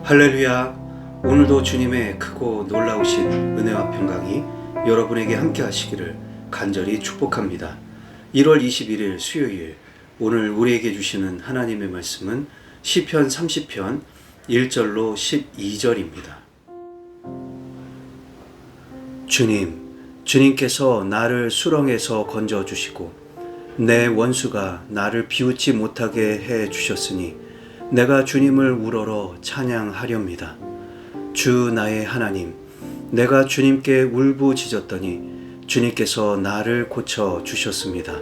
할렐루야. 오늘도 주님의 크고 놀라우신 은혜와 평강이 여러분에게 함께 하시기를 간절히 축복합니다. 1월 21일 수요일, 오늘 우리에게 주시는 하나님의 말씀은 시편 30편 1절로 12절입니다. 주님께서 나를 수렁에서 건져주시고 내 원수가 나를 비웃지 못하게 해주셨으니 내가 주님을 우러러 찬양하렵니다. 주 나의 하나님, 내가 주님께 울부짖었더니 주님께서 나를 고쳐주셨습니다.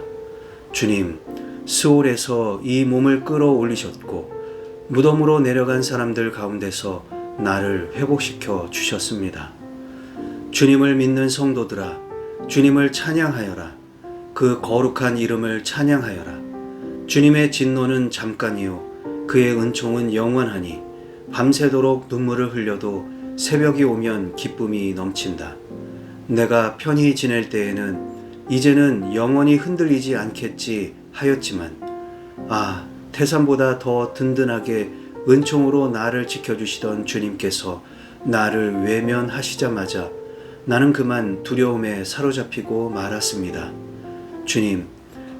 주님, 스올에서 이 몸을 끌어올리셨고 무덤으로 내려간 사람들 가운데서 나를 회복시켜 주셨습니다. 주님을 믿는 성도들아, 주님을 찬양하여라. 그 거룩한 이름을 찬양하여라. 주님의 진노는 잠깐이요 그의 은총은 영원하니 밤새도록 눈물을 흘려도 새벽이 오면 기쁨이 넘친다. 내가 편히 지낼 때에는 이제는 영원히 흔들리지 않겠지 하였지만 태산보다 더 든든하게 은총으로 나를 지켜주시던 주님께서 나를 외면하시자마자 나는 그만 두려움에 사로잡히고 말았습니다. 주님,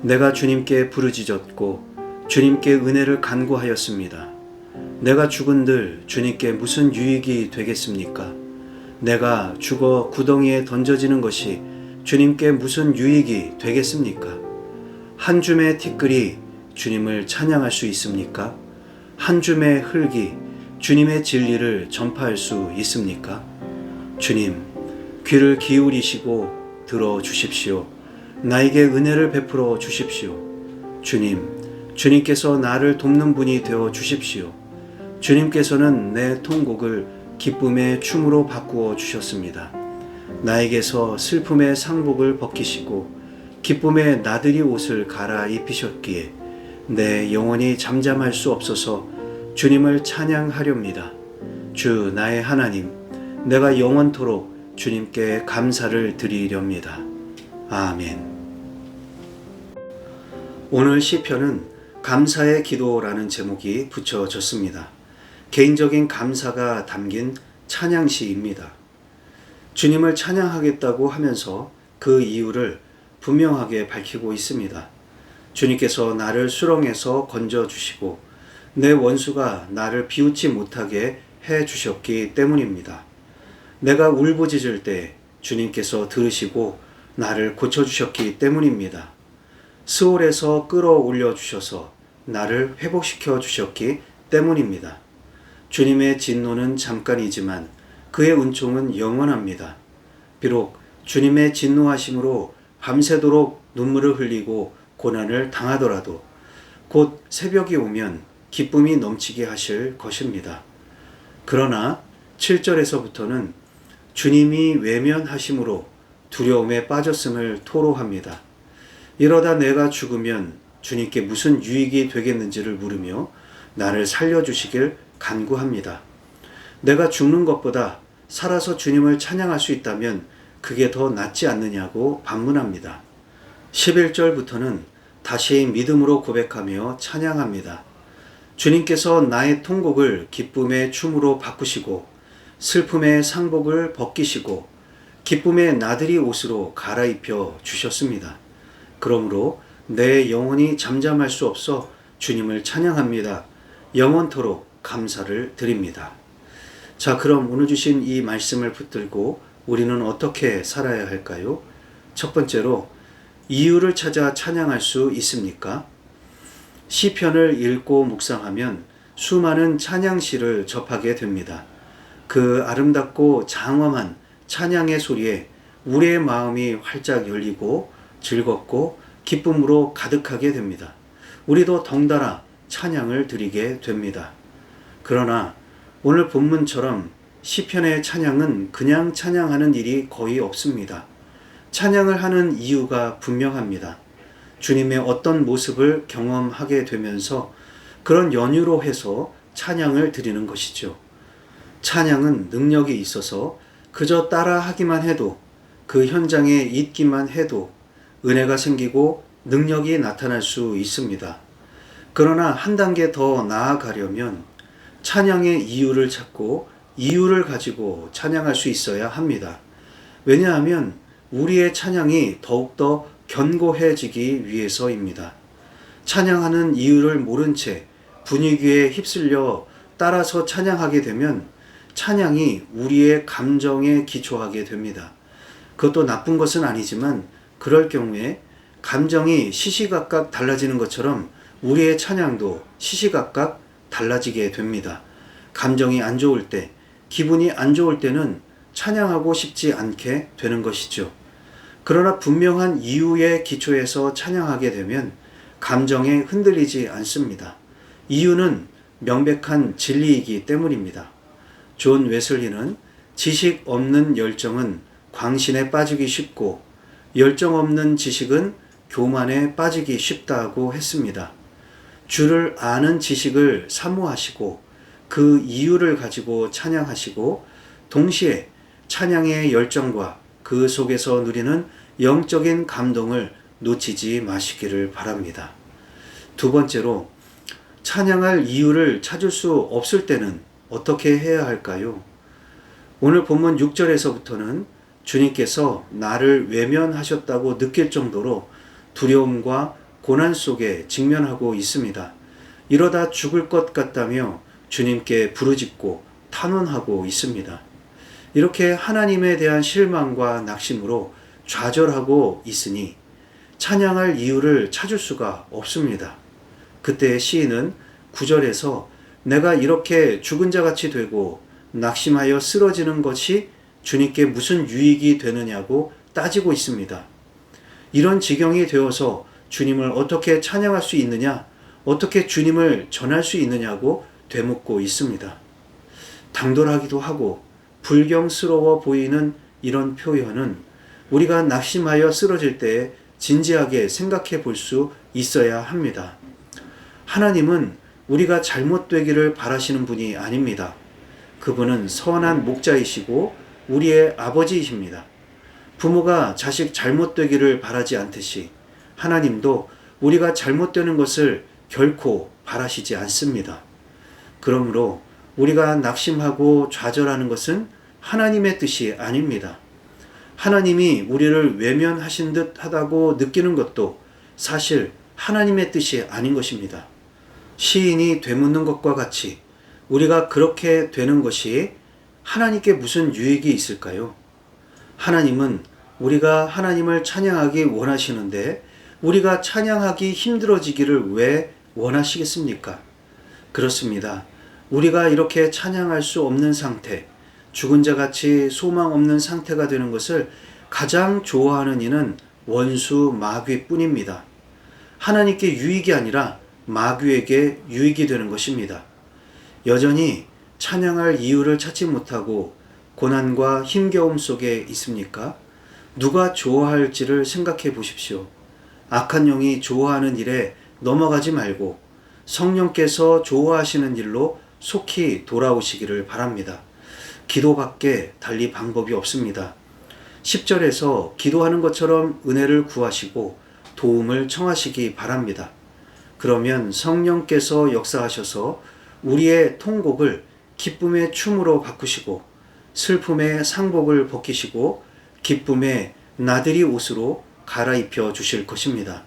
내가 주님께 부르짖었고 주님께 은혜를 간구하였습니다. 내가 죽은들 주님께 무슨 유익이 되겠습니까? 내가 죽어 구덩이에 던져지는 것이 주님께 무슨 유익이 되겠습니까? 한 줌의 티끌이 주님을 찬양할 수 있습니까? 한 줌의 흙이 주님의 진리를 전파할 수 있습니까? 주님, 귀를 기울이시고 들어주십시오. 나에게 은혜를 베풀어 주십시오. 주님께서 나를 돕는 분이 되어 주십시오. 주님께서는 내 통곡을 기쁨의 춤으로 바꾸어 주셨습니다. 나에게서 슬픔의 상복을 벗기시고 기쁨의 나들이 옷을 갈아입히셨기에 내 영혼이 잠잠할 수 없어서 주님을 찬양하렵니다. 주 나의 하나님, 내가 영원토록 주님께 감사를 드리렵니다. 아멘. 오늘 시편은 감사의 기도라는 제목이 붙여졌습니다. 개인적인 감사가 담긴 찬양시입니다. 주님을 찬양하겠다고 하면서 그 이유를 분명하게 밝히고 있습니다. 주님께서 나를 수렁에서 건져주시고 내 원수가 나를 비웃지 못하게 해주셨기 때문입니다. 내가 울부짖을 때 주님께서 들으시고 나를 고쳐주셨기 때문입니다. 스올에서 끌어올려 주셔서 나를 회복시켜 주셨기 때문입니다. 주님의 진노는 잠깐이지만 그의 은총은 영원합니다. 비록 주님의 진노하심으로 밤새도록 눈물을 흘리고 고난을 당하더라도 곧 새벽이 오면 기쁨이 넘치게 하실 것입니다. 그러나 7절에서부터는 주님이 외면하심으로 두려움에 빠졌음을 토로합니다. 이러다 내가 죽으면 주님께 무슨 유익이 되겠는지를 물으며 나를 살려주시길 간구합니다. 내가 죽는 것보다 살아서 주님을 찬양할 수 있다면 그게 더 낫지 않느냐고 반문합니다. 11절부터는 다시 믿음으로 고백하며 찬양합니다. 주님께서 나의 통곡을 기쁨의 춤으로 바꾸시고 슬픔의 상복을 벗기시고 기쁨의 나들이 옷으로 갈아입혀 주셨습니다. 그러므로 내 영혼이 잠잠할 수 없어 주님을 찬양합니다. 영원토록 감사를 드립니다. 자, 그럼 오늘 주신 이 말씀을 붙들고 우리는 어떻게 살아야 할까요? 첫 번째로, 이유를 찾아 찬양할 수 있습니까? 시편을 읽고 묵상하면 수많은 찬양시를 접하게 됩니다. 그 아름답고 장엄한 찬양의 소리에 우리의 마음이 활짝 열리고 즐겁고 기쁨으로 가득하게 됩니다. 우리도 덩달아 찬양을 드리게 됩니다. 그러나 오늘 본문처럼 시편의 찬양은 그냥 찬양하는 일이 거의 없습니다. 찬양을 하는 이유가 분명합니다. 주님의 어떤 모습을 경험하게 되면서 그런 연유로 해서 찬양을 드리는 것이죠. 찬양은 능력이 있어서 그저 따라 하기만 해도, 그 현장에 있기만 해도 은혜가 생기고 능력이 나타날 수 있습니다. 그러나 한 단계 더 나아가려면 찬양의 이유를 찾고 이유를 가지고 찬양할 수 있어야 합니다. 왜냐하면 우리의 찬양이 더욱더 견고해지기 위해서입니다. 찬양하는 이유를 모른 채 분위기에 휩쓸려 따라서 찬양하게 되면 찬양이 우리의 감정에 기초하게 됩니다. 그것도 나쁜 것은 아니지만 그럴 경우에 감정이 시시각각 달라지는 것처럼 우리의 찬양도 시시각각 달라지게 됩니다. 감정이 안 좋을 때, 기분이 안 좋을 때는 찬양하고 싶지 않게 되는 것이죠. 그러나 분명한 이유에 기초해서 찬양하게 되면 감정에 흔들리지 않습니다. 이유는 명백한 진리이기 때문입니다. 존 웨슬리는 지식 없는 열정은 광신에 빠지기 쉽고 열정 없는 지식은 교만에 빠지기 쉽다고 했습니다. 주를 아는 지식을 사모하시고 그 이유를 가지고 찬양하시고 동시에 찬양의 열정과 그 속에서 누리는 영적인 감동을 놓치지 마시기를 바랍니다. 두 번째로, 찬양할 이유를 찾을 수 없을 때는 어떻게 해야 할까요? 오늘 본문 6절에서부터는 주님께서 나를 외면하셨다고 느낄 정도로 두려움과 고난 속에 직면하고 있습니다. 이러다 죽을 것 같다며 주님께 부르짖고 탄원하고 있습니다. 이렇게 하나님에 대한 실망과 낙심으로 좌절하고 있으니 찬양할 이유를 찾을 수가 없습니다. 그때 시인은 9절에서 내가 이렇게 죽은 자같이 되고 낙심하여 쓰러지는 것이 주님께 무슨 유익이 되느냐고 따지고 있습니다. 이런 지경이 되어서 주님을 어떻게 찬양할 수 있느냐, 어떻게 주님을 전할 수 있느냐고 되묻고 있습니다. 당돌하기도 하고 불경스러워 보이는 이런 표현은 우리가 낙심하여 쓰러질 때 진지하게 생각해 볼 수 있어야 합니다. 하나님은 우리가 잘못되기를 바라시는 분이 아닙니다. 그분은 선한 목자이시고 우리의 아버지이십니다. 부모가 자식 잘못되기를 바라지 않듯이 하나님도 우리가 잘못되는 것을 결코 바라시지 않습니다. 그러므로 우리가 낙심하고 좌절하는 것은 하나님의 뜻이 아닙니다. 하나님이 우리를 외면하신 듯 하다고 느끼는 것도 사실 하나님의 뜻이 아닌 것입니다. 시인이 되묻는 것과 같이 우리가 그렇게 되는 것이 하나님께 무슨 유익이 있을까요? 하나님은 우리가 하나님을 찬양하기 원하시는데 우리가 찬양하기 힘들어지기를 왜 원하시겠습니까? 그렇습니다. 우리가 이렇게 찬양할 수 없는 상태, 죽은 자같이 소망 없는 상태가 되는 것을 가장 좋아하는 이는 원수 마귀뿐입니다. 하나님께 유익이 아니라 마귀에게 유익이 되는 것입니다. 여전히 찬양할 이유를 찾지 못하고 고난과 힘겨움 속에 있습니까? 누가 좋아할지를 생각해 보십시오. 악한 영이 좋아하는 일에 넘어가지 말고 성령께서 좋아하시는 일로 속히 돌아오시기를 바랍니다. 기도밖에 달리 방법이 없습니다. 10절에서 기도하는 것처럼 은혜를 구하시고 도움을 청하시기 바랍니다. 그러면 성령께서 역사하셔서 우리의 통곡을 기쁨의 춤으로 바꾸시고 슬픔의 상복을 벗기시고 기쁨의 나들이 옷으로 갈아입혀 주실 것입니다.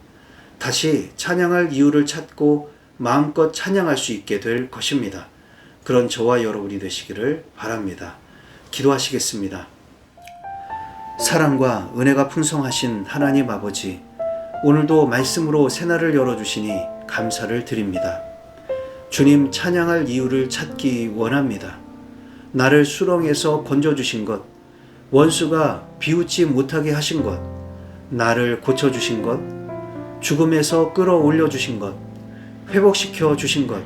다시 찬양할 이유를 찾고 마음껏 찬양할 수 있게 될 것입니다. 그런 저와 여러분이 되시기를 바랍니다. 기도하시겠습니다. 사랑과 은혜가 풍성하신 하나님 아버지, 오늘도 말씀으로 새날을 열어주시니 감사를 드립니다. 주님 찬양할 이유를 찾기 원합니다. 나를 수렁에서 건져주신 것, 원수가 비웃지 못하게 하신 것, 나를 고쳐주신 것, 죽음에서 끌어올려 주신 것, 회복시켜 주신 것,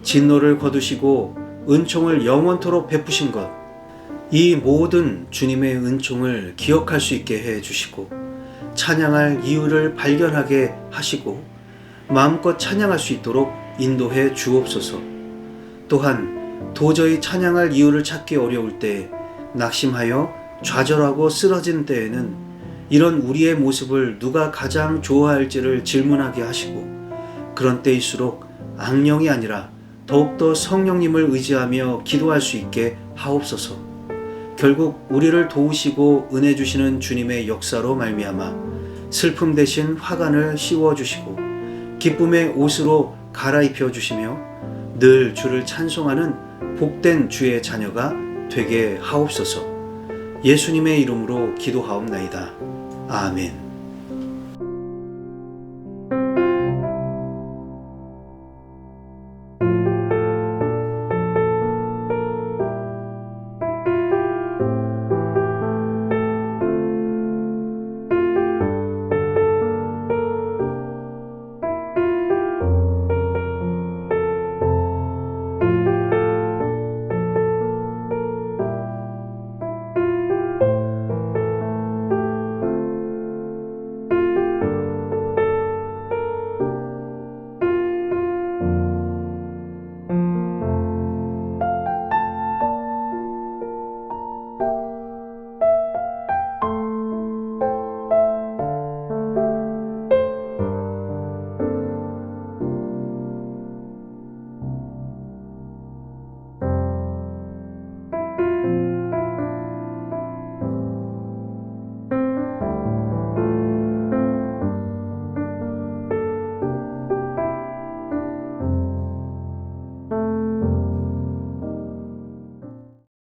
진노를 거두시고 은총을 영원토록 베푸신 것, 이 모든 주님의 은총을 기억할 수 있게 해 주시고 찬양할 이유를 발견하게 하시고 마음껏 찬양할 수 있도록 인도해 주옵소서. 또한 도저히 찬양할 이유를 찾기 어려울 때 낙심하여 좌절하고 쓰러진 때에는 이런 우리의 모습을 누가 가장 좋아할지를 질문하게 하시고 그런 때일수록 악령이 아니라 더욱더 성령님을 의지하며 기도할 수 있게 하옵소서. 결국 우리를 도우시고 은혜 주시는 주님의 역사로 말미암아 슬픔 대신 화관을 씌워 주시고 기쁨의 옷으로 갈아입혀 주시며 늘 주를 찬송하는 복된 주의 자녀가 되게 하옵소서. 예수님의 이름으로 기도하옵나이다. 아멘.